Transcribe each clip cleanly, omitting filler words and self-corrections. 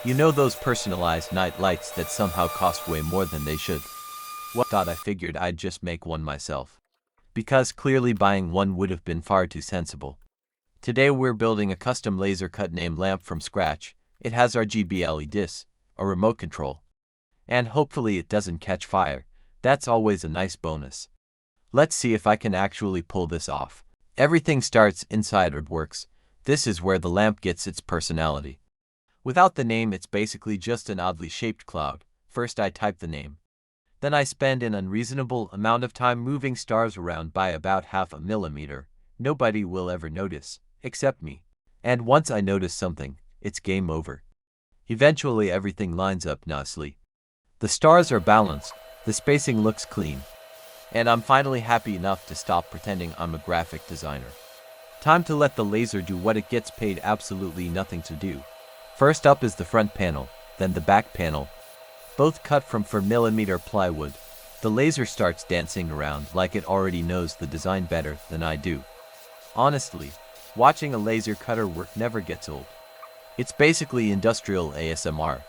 You know those personalized night lights that somehow cost way more than they should? Well, I figured I'd just make one myself. Because clearly buying one would have been far too sensible. Today we're building a custom laser cut name lamp from scratch. It has RGB LEDs, a remote control. And hopefully it doesn't catch fire. That's always a nice bonus. Let's see if I can actually pull this off. Everything starts inside RDWorks. This is where the lamp gets its personality. Without the name, it's basically just an oddly shaped cloud. First I type the name. Then I spend an unreasonable amount of time moving stars around by about half a millimeter. Nobody will ever notice, except me. And once I notice something, it's game over. Eventually everything lines up nicely. The stars are balanced, the spacing looks clean. And I'm finally happy enough to stop pretending I'm a graphic designer. Time to let the laser do what it gets paid absolutely nothing to do. First up is the front panel, then the back panel. Both cut from 4mm plywood. The laser starts dancing around like it already knows the design better than I do. Honestly, watching a laser cutter work never gets old. It's basically industrial ASMR.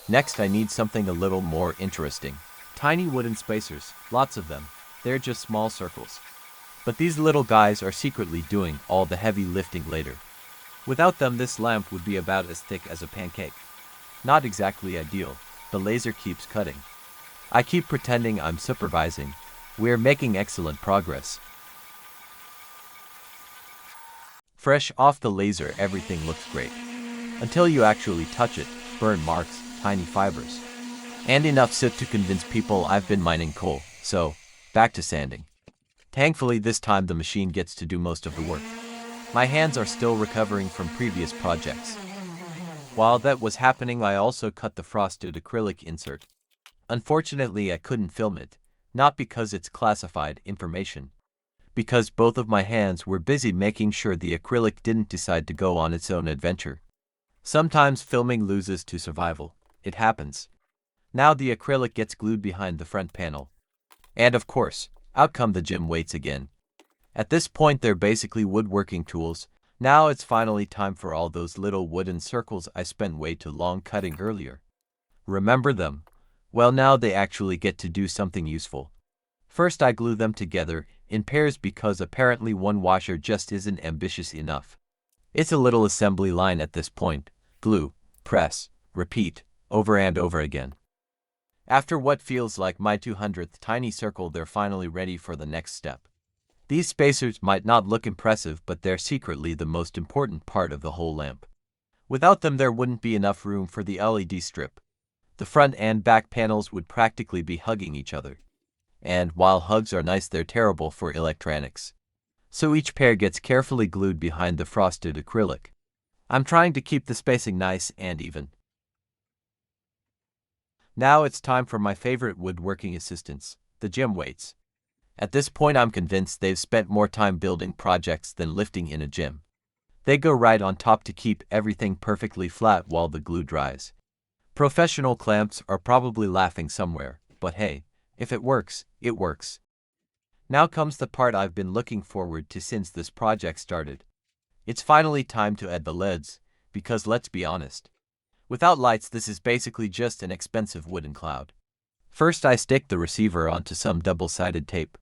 Next I need something a little more interesting. Tiny wooden spacers, lots of them. They're just small circles. But these little guys are secretly doing all the heavy lifting later. Without them this lamp would be about as thick as a pancake. Not exactly ideal. The laser keeps cutting. I keep pretending I'm supervising. We're making excellent progress. Fresh off the laser everything looks great. Until you actually touch it, burn marks, tiny fibers. And enough soot to convince people I've been mining coal, so, back to sanding. Thankfully this time the machine gets to do most of the work. My hands are still recovering from previous projects. While that was happening I also cut the frosted acrylic insert. Unfortunately I couldn't film it, not because it's classified information. Because both of my hands were busy making sure the acrylic didn't decide to go on its own adventure. Sometimes filming loses to survival. It happens. Now the acrylic gets glued behind the front panel. And of course, out come the gym weights again. At this point they're basically woodworking tools. Now it's finally time for all those little wooden circles I spent way too long cutting earlier. Remember them? Well, now they actually get to do something useful. First I glue them together in pairs because apparently one washer just isn't ambitious enough. It's a little assembly line at this point. Glue, press, repeat, over and over again. After what feels like my 200th tiny circle they're finally ready for the next step. These spacers might not look impressive but they're secretly the most important part of the whole lamp. Without them there wouldn't be enough room for the LED strip. The front and back panels would practically be hugging each other. And while hugs are nice they're terrible for electronics. So each pair gets carefully glued behind the frosted acrylic. I'm trying to keep the spacing nice and even. Now it's time for my favorite woodworking assistants, the gym weights. At this point I'm convinced they've spent more time building projects than lifting in a gym. They go right on top to keep everything perfectly flat while the glue dries. Professional clamps are probably laughing somewhere, but hey, if it works, it works. Now comes the part I've been looking forward to since this project started. It's finally time to add the LEDs, because let's be honest. Without lights this is basically just an expensive wooden cloud. First I stick the receiver onto some double-sided tape.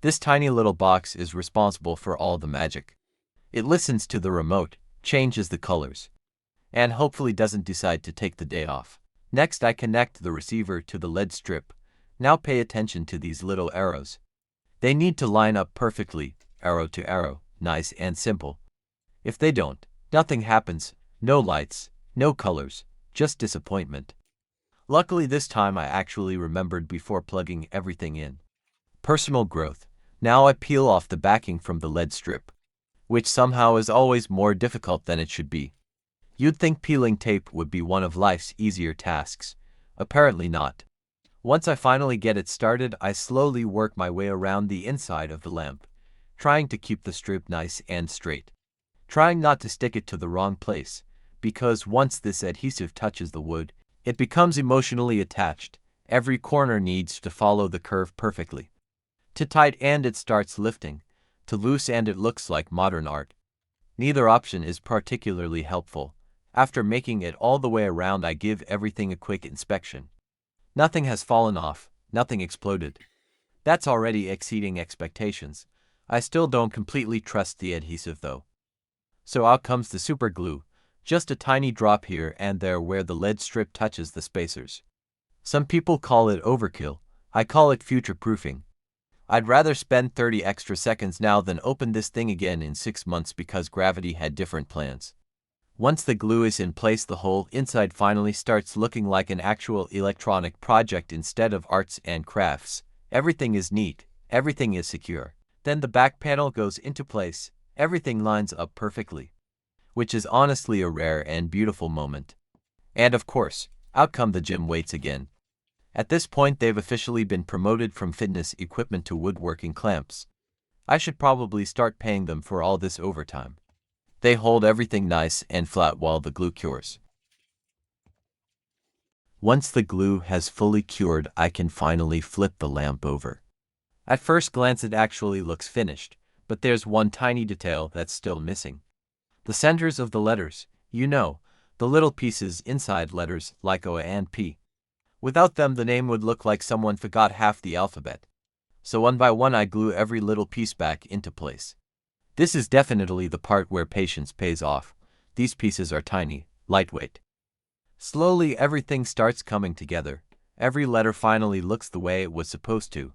This tiny little box is responsible for all the magic. It listens to the remote, changes the colors, and hopefully doesn't decide to take the day off. Next I connect the receiver to the LED strip. Now pay attention to these little arrows. They need to line up perfectly, arrow to arrow, nice and simple. If they don't, nothing happens, no lights, no colors, just disappointment. Luckily this time I actually remembered before plugging everything in. Personal growth. Now I peel off the backing from the LED strip, which somehow is always more difficult than it should be. You'd think peeling tape would be one of life's easier tasks. Apparently not. Once I finally get it started, I slowly work my way around the inside of the lamp, trying to keep the strip nice and straight. Trying not to stick it to the wrong place, because once this adhesive touches the wood, it becomes emotionally attached. Every corner needs to follow the curve perfectly. Too tight and it starts lifting, too loose and it looks like modern art. Neither option is particularly helpful. After making it all the way around, I give everything a quick inspection. Nothing has fallen off, nothing exploded. That's already exceeding expectations. I still don't completely trust the adhesive though. So out comes the super glue, just a tiny drop here and there where the lead strip touches the spacers. Some people call it overkill, I call it future-proofing. I'd rather spend 30 extra seconds now than open this thing again in 6 months because gravity had different plans. Once the glue is in place, the whole inside finally starts looking like an actual electronic project instead of arts and crafts. Everything is neat, everything is secure. Then the back panel goes into place, everything lines up perfectly. Which is honestly a rare and beautiful moment. And of course, out come the gym weights again. At this point they've officially been promoted from fitness equipment to woodworking clamps. I should probably start paying them for all this overtime. They hold everything nice and flat while the glue cures. Once the glue has fully cured, I can finally flip the lamp over. At first glance it actually looks finished, but there's one tiny detail that's still missing. The centers of the letters, you know, the little pieces inside letters like O and P. Without them the name would look like someone forgot half the alphabet. So one by one I glue every little piece back into place. This is definitely the part where patience pays off. These pieces are tiny, lightweight. Slowly everything starts coming together. Every letter finally looks the way it was supposed to.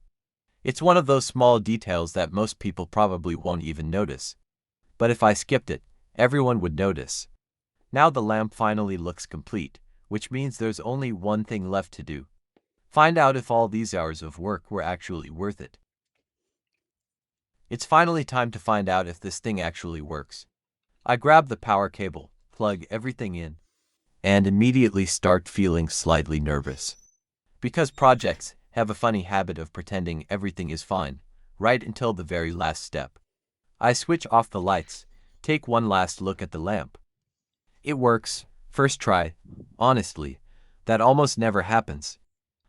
It's one of those small details that most people probably won't even notice. But if I skipped it, everyone would notice. Now the lamp finally looks complete, which means there's only one thing left to do. Find out if all these hours of work were actually worth it. It's finally time to find out if this thing actually works. I grab the power cable, plug everything in, and immediately start feeling slightly nervous. Because projects have a funny habit of pretending everything is fine, right until the very last step. I switch off the lights, take one last look at the lamp. It works, first try. Honestly, that almost never happens.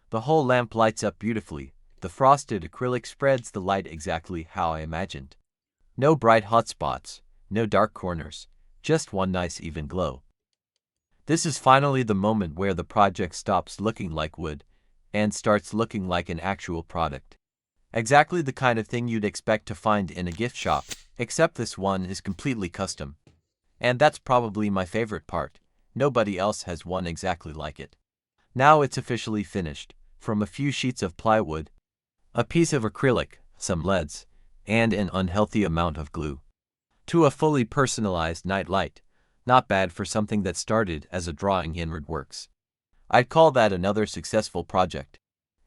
The whole lamp lights up beautifully. The frosted acrylic spreads the light exactly how I imagined. No bright hot spots, no dark corners, just one nice even glow. This is finally the moment where the project stops looking like wood and starts looking like an actual product. Exactly the kind of thing you'd expect to find in a gift shop, except this one is completely custom. And that's probably my favorite part. Nobody else has one exactly like it. Now it's officially finished. From a few sheets of plywood, a piece of acrylic, some LEDs, and an unhealthy amount of glue, to a fully personalized night light. Not bad for something that started as a drawing in RDWorks. I'd call that another successful project.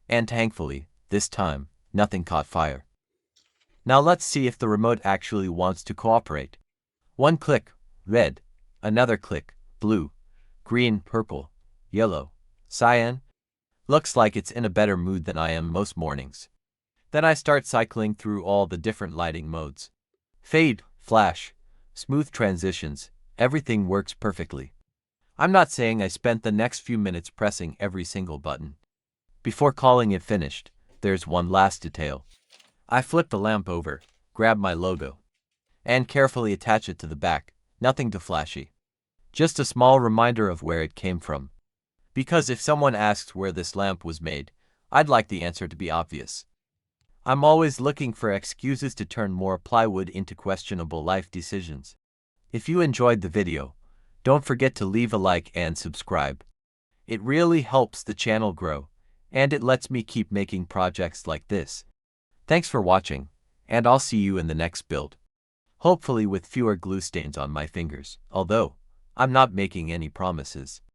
And thankfully, this time, nothing caught fire. Now let's see if the remote actually wants to cooperate. One click, red. Another click, blue, green, purple, yellow, cyan. Looks like it's in a better mood than I am most mornings. Then I start cycling through all the different lighting modes. Fade, flash, smooth transitions, everything works perfectly. I'm not saying I spent the next few minutes pressing every single button. Before calling it finished, there's one last detail. I flip the lamp over, grab my logo, and carefully attach it to the back. Nothing too flashy. Just a small reminder of where it came from. Because if someone asks where this lamp was made, I'd like the answer to be obvious. I'm always looking for excuses to turn more plywood into questionable life decisions. If you enjoyed the video, don't forget to leave a like and subscribe. It really helps the channel grow, and it lets me keep making projects like this. Thanks for watching, and I'll see you in the next build. Hopefully with fewer glue stains on my fingers, although I'm not making any promises.